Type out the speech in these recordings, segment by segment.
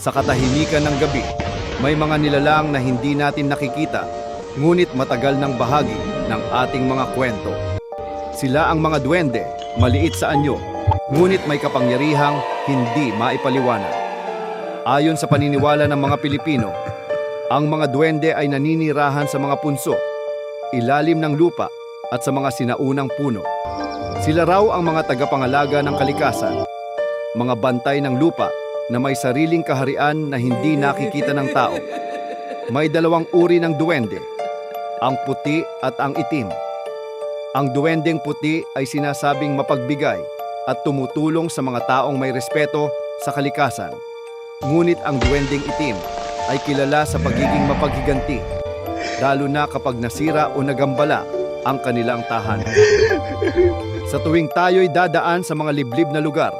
Sa katahimikan ng gabi, may mga nilalang na hindi natin nakikita, ngunit matagal ng bahagi ng ating mga kwento. Sila ang mga duwende, maliit sa anyo, ngunit may kapangyarihang hindi maipaliwanag. Ayon sa paniniwala ng mga Pilipino, ang mga duwende ay naninirahan sa mga punso, ilalim ng lupa at sa mga sinaunang puno. Sila raw ang mga tagapangalaga ng kalikasan, mga bantay ng lupa na may sariling kaharian na hindi nakikita ng tao. May dalawang uri ng duwende, ang puti at ang itim. Ang duwendeng puti ay sinasabing mapagbigay at tumutulong sa mga taong may respeto sa kalikasan. Ngunit ang duwendeng itim ay kilala sa pagiging mapaghiganti, lalo na kapag nasira o nagambala ang kanilang tahanan. Sa tuwing tayo'y dadaan sa mga liblib na lugar,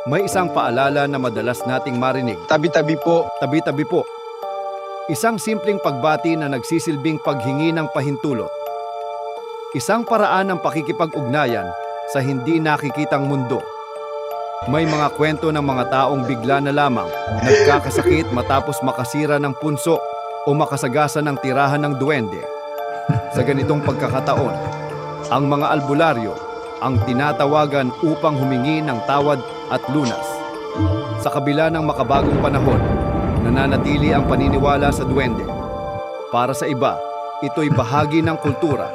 may isang paalala na madalas nating marinig. Tabi-tabi po. Tabi-tabi po. Isang simpleng pagbati na nagsisilbing paghingi ng pahintulot. Isang paraan ng pakikipag-ugnayan sa hindi nakikitang mundo. May mga kwento ng mga taong bigla na lamang nagkakasakit matapos makasira ng punso o makasagasa ng tirahan ng duwende. Sa ganitong pagkakataon, ang mga albularyo ang tinatawagan upang humingi ng tawad at lunas. Sa kabila ng makabagong panahon, nananatili ang paniniwala sa duwende. Para sa iba, ito'y bahagi ng kultura.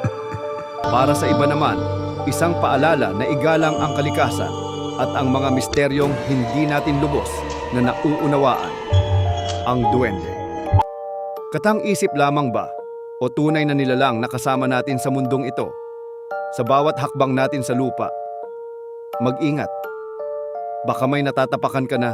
Para sa iba naman, isang paalala na igalang ang kalikasan at ang mga misteryong hindi natin lubos na nauunawaan. Ang duwende. Katang-isip lamang ba o tunay na nilalang na kasama natin sa mundong ito? Sa bawat hakbang natin sa lupa, mag-ingat. Baka may natatapakan ka na